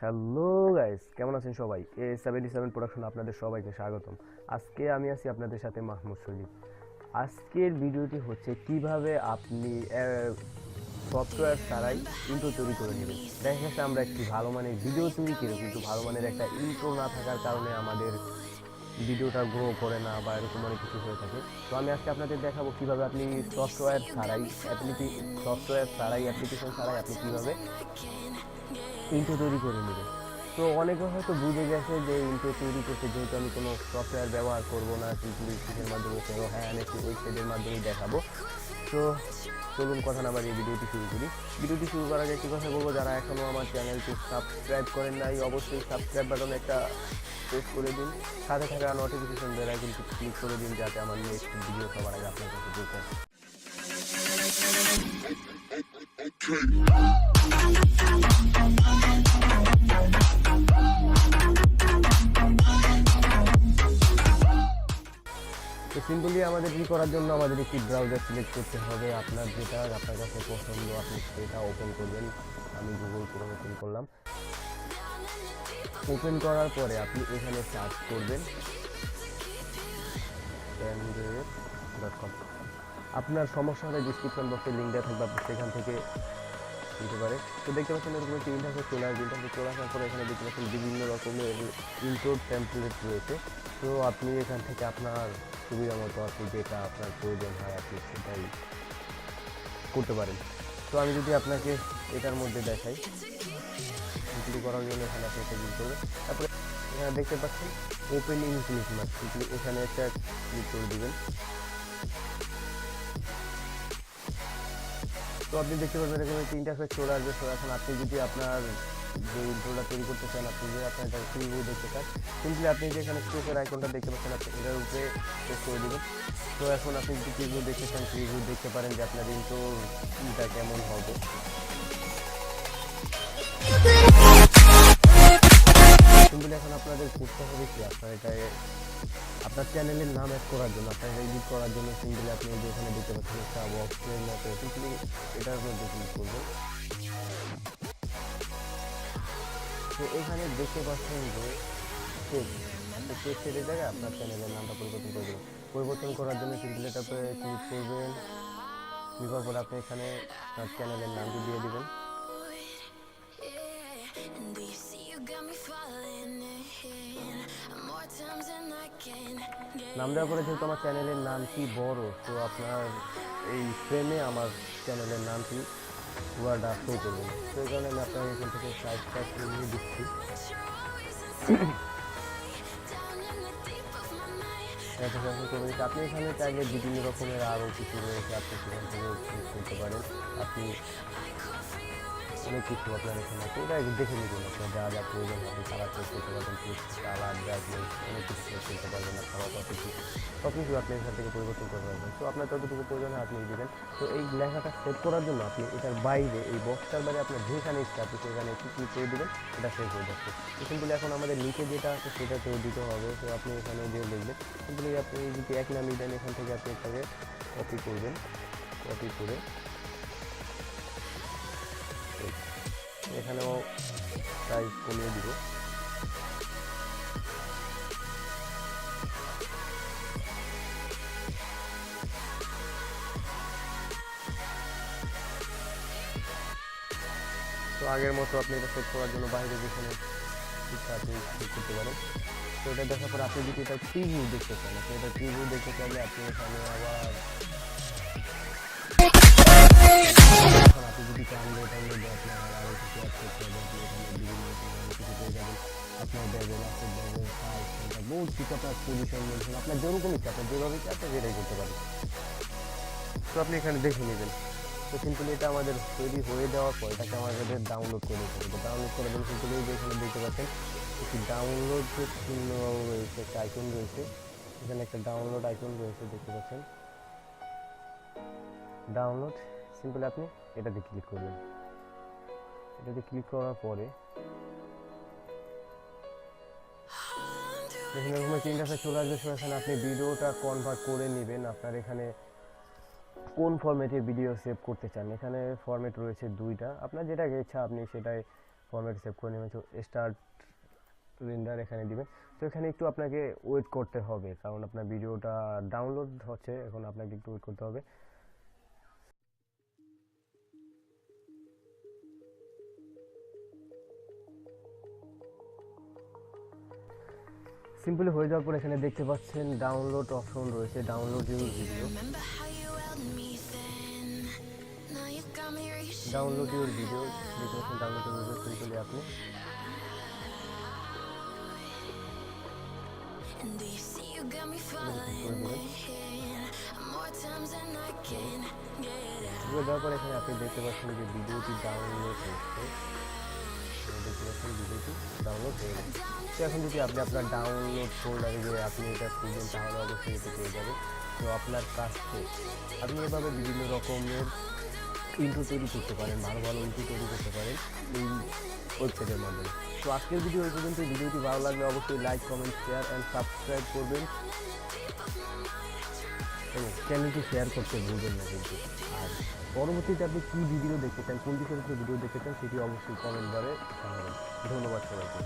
Hello guys, কেমন আছেন সবাই? A77 প্রোডাকশন আপনাদের সবাইকে স্বাগতম। আজকে আমি আছি আপনাদের সাথে মাহমুদ সজিব। আজকের ভিডিওটি হচ্ছে কিভাবে আপনি সফটওয়্যার ছাড়াই ইন্ট্রো তৈরি করে নেবেন। দেখা গেছে আমরা একটি ভালো মানের ভিডিও তৈরি করি, কিন্তু ভালো মানের একটা ইন্ট্রো না থাকার কারণে আমাদের ভিডিওটা গ্রো করে না বা এরকম অনেক কিছু হয়ে থাকে। তো আমি আজকে আপনাদের দেখাবো কিভাবে আপনি সফটওয়্যার ছাড়াই অ্যাপ্লিকেশন ছাড়াই আপনি কিভাবে ইন্ট্রো তৈরি করে নেবেন। তো অনেকে হয়তো বুঝে গেছে যে ইন্ট্রো তৈরি করতে যেহেতু আমি কোনো সফটওয়্যার ব্যবহার করব না, সিম্পলি কিসের মাধ্যমে করবো, হ্যাঁ আমি একটি ওয়েবসাইটের মাধ্যমেই দেখাবো। তো চলুন কথা না বাড়িয়ে ভিডিওটি শুরু করি। ভিডিওটি শুরু করার আগে একটি কথা বলবো, যারা এখনও আমার চ্যানেলটি সাবস্ক্রাইব করেন নাই অবশ্যই সাবস্ক্রাইব বাটনে একটা প্রেস করে দিন, সাথে থাকা নোটিফিকেশন বেল আইকনটি ক্লিক করে দিন যাতে আমার নেক্সট ভিডিও সবার আগে আপনার কাছে পৌঁছায়। তো সিম্পলি আমাদের কি করার জন্য আমাদের একটি ব্রাউজার সিলেক্ট করতে হবে। আপনার যেটা আপনার কাছে পছন্দ আপনি সেটা ওপেন করবেন। আমি গুগল ক্রোম ওপেন করলাম। ওপেন করার পরে আপনি এখানে সার্চ করবেন android.com। আপনার সমস্যা হলে ডিসক্রিপশন বক্সে লিঙ্ক দেওয়া থাকবে, আপনি সেখান থেকে দিতে পারে। তো দেখতে পাচ্ছেন এরকম একটি ইন্টারফেস চলে আসবে। ইন্টারফেস চলে আসার পরে এখানে দেখতে পাচ্ছেন বিভিন্ন রকমের ইন্ট্রো টেমপ্লেট রয়েছে। তো আপনি এখান থেকে আপনার সুবিধা মতো আপনি যেটা আপনার প্রয়োজন হয় আপনি সেটাই করতে পারেন। তো আমি যদি আপনাকে এটার মধ্যে দেখাই, শুরু করার জন্য এখানে আপনি একটা ক্লিক করবেন। তারপরে এখানে দেখতে পাচ্ছেন ওপেন ইন ক্লিক মার্ক, এখানে একটা ক্লিক করে দেবেন। তো আপনি দেখতে পারবেন এরকম একটি ইন্টারফেস চলে আসবে। তো এখন আপনি যদি আপনার যে ইন্ট্রোটা তৈরি করতে চান, আপনি যদি আপনার এটা প্রিভিউ দেখতে চান, সিম্পলি আপনি যে এখানে স্পেসের আইকনটা দেখতে পাচ্ছেন আপনি এটার উপরে প্রেস করে দেবেন। তো এখন আপনি যদি প্রিভিউ দেখতে চান, প্রিভিউ দেখতে পারেন যে আপনার ইন্ট্রোটা কেমন হবে। সিম্পলি এখন আপনাদের করতে হবে কি, আপনার এটায় আপনার চ্যানেলের নাম অ্যাড করার জন্য, আপনার এডিট করার জন্য সিম্পলি আপনি যে এখানে দেখতে পাচ্ছেন একটা বক্সের মতো, সিম্পলি এটার মধ্যে ক্লিক করবেন। তো এখানে দেখতে পাচ্ছেন যে টেক্সটের জায়গায় আপনার চ্যানেলের নামটা পরিবর্তন করে দেবেন। পরিবর্তন করার জন্য সিম্পলি এটাতে ক্লিক করবেন। ক্লিক করার পরে আপনি এখানে আপনার চ্যানেলের নামটি দিয়ে দিবেন। নাম দেওয়ার পরে যেহেতু আমার চ্যানেলের নামটি বড়, তো আপনার এই ফ্রেমে আমার চ্যানেলের নামটি ওয়ার্ডটা শো করবে না। তো এই কারণে আমি আপনার এখান থেকে সাইজটা কমিয়ে দিচ্ছি। আপনি এখানে চাইলে বিভিন্ন রকমের আরও কিছু রয়েছে, আপনি সেখান থেকে চুজ করতে পারেন। আপনি অনেক কিছু আপনার এখানে আছে, এটা দেখে নেবেন। আপনার যা যা প্রয়োজন আপনি কালার চেঞ্জ করতে পারবেন, কালার ব্রাইটনেস অনেক কিছু চেঞ্জ করতে পারবেন। আপনার সব কিছু আপনি এখান থেকে পরিবর্তন করতে পারবেন। তো আপনার যতটুকু প্রয়োজন হয় আপনি দেবেন। তো এই লেখাটা সেভ করার জন্য আপনি এটার বাইরে, এই বক্সটার বাইরে আপনার যেখানে ইচ্ছা আপনি সেখানে একটু ক্লিক করে দেবেন, এটা সেভ হয়ে যাচ্ছে। তো সিম্পলি এখন আমাদের নিচে যেটা আছে সেটাতেও দিতে হবে। তো আপনি এখানে যে লিখবেন, সিম্পলি আপনি যদি এক নামই দেন, এখান থেকে আপনি এটাকে কপি করবেন। কপি করে এখানেও সাইজ কমিয়ে দিব। তো আগের মতো আপনি এটা সেট করার জন্য বাইরে যেখানে ইচ্ছা আপনি করতে পারেন। তো এটা দেখার পর আপনি যদি এটা প্রিভিউ দেখতে চান, আপনি এটা প্রিভিউ দেখতে চাইলে আপনি এখানে আবার আপনি যদি চান যে এটার মধ্যে আপনার আরও কিছু অ্যাড করতে হবে, আপনি এখানে বিভিন্ন রকমের কিছু পেয়ে যাবেন। আপনার ব্যাগের আপনার ব্যাগের সাইজ বহুত কিছু, আপনার পজিশন মেনশন আপনার যেরকম ইচ্ছা, আপনার যেভাবে ইচ্ছা আপনি সেটাই করতে পারেন। তো আপনি এখানে দেখে নেবেন। তো সিম্পলি এটা আমাদের তৈরি হয়ে যাওয়ার পর এটাকে আমাদের ডাউনলোড করে নিতে হবে। ডাউনলোড করে দেবেন। সিম্পলি এখানে দেখতে পাচ্ছেন একটি ডাউনলোড যে চিহ্ন রয়েছে, একটা আইকন রয়েছে, এখানে একটা ডাউনলোড আইকন রয়েছে দেখতে পাচ্ছেন, ডাউনলোড। সিম্পলি আপনি এটাতে ক্লিক করবেন। এটাতে ক্লিক করার পরে এখানে এরকম একটা ইন্টারফেস চলে আসবে। সেখানে আপনি ভিডিওটা কনভার্ট করে নেবেন। আপনার এখানে কোন ফরম্যাটে ভিডিও সেভ করতে চান, এখানে ফরম্যাট রয়েছে দুইটা, আপনার যেটা ইচ্ছা আপনি সেটাই ফরম্যাট সেভ করে নেবেন। স্টার্ট রেন্ডার এখানে দিবেন। তো এখানে একটু আপনাকে ওয়েট করতে হবে, কারণ আপনার ভিডিওটা ডাউনলোড হচ্ছে, এখন আপনাকে একটু ওয়েট করতে হবে। সিম্পলি হয়ে যাওয়ার পর এখানে দেখতে পাচ্ছেন ডাউনলোড অপশন রয়েছে, download your video. Download your video দেখতে পাচ্ছেন, ডাউনলোড ইউর ভিডিও সিম্পলি আপনি দেওয়ার পর এখানে আপনি দেখতে পাচ্ছেন যে ভিডিওটি ডাউনলোড হচ্ছে, দেখতে পাচ্ছেন ভিডিওটি ডাউনলোড হয়ে গেছে। তো এখন যদি আপনি আপনার ডাউনলোড ফোল্ডারে গিয়ে আপনি এটা খুঁজবেন, তাহলে অবশ্যই এটি পেয়ে যাবেন। তো আপনার কাছে আপনি এভাবে বিভিন্ন রকমের ইন্ট্রো তৈরি করতে পারেন, ভালো ভালো ইন্ট্রো তৈরি করতে পারেন এই ওয়েবসাইটের মাধ্যমে। তো আজকের ভিডিও এই পর্যন্ত। ভিডিওটি ভালো লাগলে অবশ্যই like, comment, share and subscribe করবেন এবং চ্যানেলটি শেয়ার করতে ভুলবেন না কিন্তু। আর পরবর্তীতে আপনি কী ভিডিও দেখতে চান, কোন বিষয়ের উপরে ভিডিও দেখতে চান, সেটি অবশ্যই কমেন্ট বারে জানাবেন। ধন্যবাদ সবাইকে।